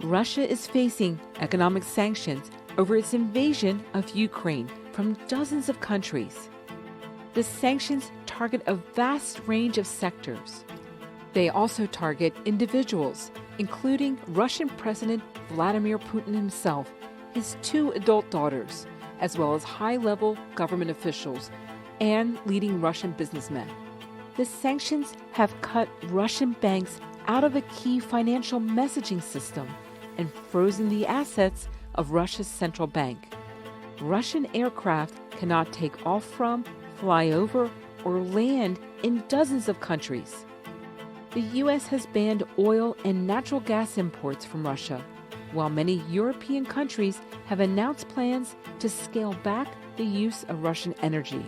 Russia is facing economic sanctions over its invasion of Ukraine from dozens of countries. The sanctions target a vast range of sectors. They also target individuals, including Russian President Vladimir Putin himself, his 2 adult daughters, as well as high-level government officials and leading Russian businessmen. The sanctions have cut Russian banks out of a key financial messaging system and frozen the assets of Russia's central bank. Russian aircraft cannot take off from, fly over, or land in dozens of countries. The U.S. has banned oil and natural gas imports from Russia, while many European countries have announced plans to scale back the use of Russian energy.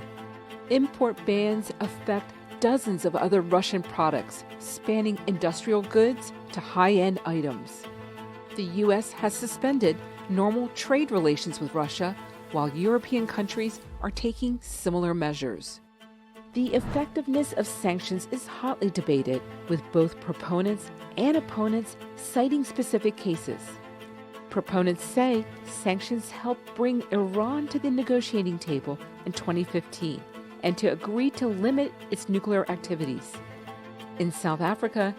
Import bans affect dozens of other Russian products, spanning industrial goods to high-end items. The U.S. has suspended normal trade relations with Russia, while European countries are taking similar measures. The effectiveness of sanctions is hotly debated, with both proponents and opponents citing specific cases. Proponents say sanctions helped bring Iran to the negotiating table in 2015 and to agree to limit its nuclear activities. In South Africa,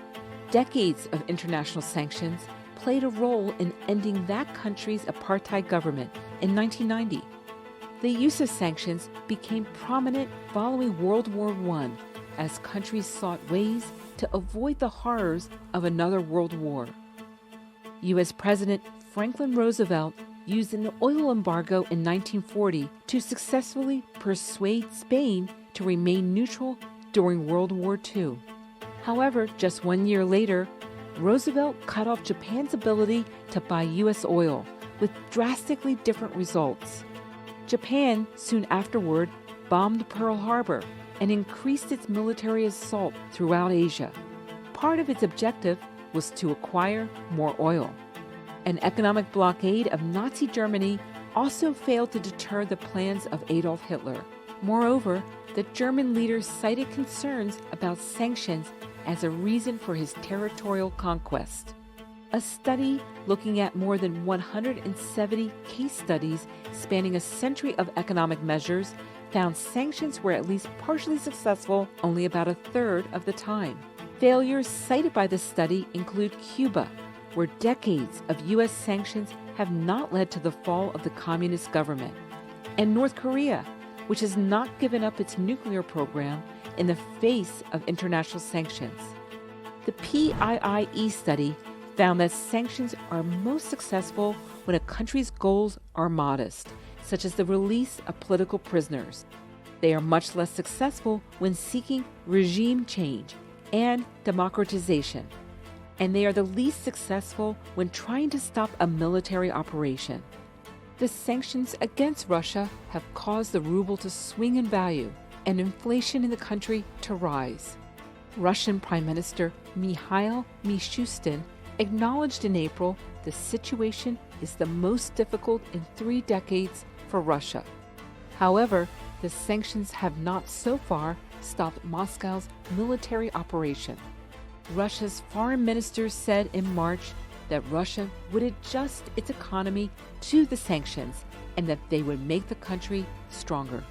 decades of international sanctions played a role in ending that country's apartheid government in 1990. The use of sanctions became prominent following World War I as countries sought ways to avoid the horrors of another world war. U.S. President Franklin Roosevelt used an oil embargo in 1940 to successfully persuade Spain to remain neutral during World War II. However, just 1 year later, Roosevelt cut off Japan's ability to buy U.S. oil, with drastically different results. Japan soon afterward bombed Pearl Harbor and increased its military assault throughout Asia. Part of its objective was to acquire more oil. An economic blockade of Nazi Germany also failed to deter the plans of Adolf Hitler. Moreover, the German leader cited concerns about sanctions as a reason for his territorial conquest. A study looking at more than 170 case studies spanning a century of economic measures found sanctions were at least partially successful only about a third of the time. Failures cited by the study include Cuba, where decades of U.S. sanctions have not led to the fall of the communist government, and North Korea, which has not given up its nuclear program in the face of international sanctions. The PIIE study found that sanctions are most successful when a country's goals are modest, such as the release of political prisoners. They are much less successful when seeking regime change and democratization. And they are the least successful when trying to stop a military operation. The sanctions against Russia have caused the ruble to swing in value and inflation in the country to rise. Russian Prime Minister Mikhail Mishustin acknowledged in April the situation is the most difficult in 3 decades for Russia. However, the sanctions have not so far stopped Moscow's military operation. Russia's foreign minister said in March that Russia would adjust its economy to the sanctions and that they would make the country stronger.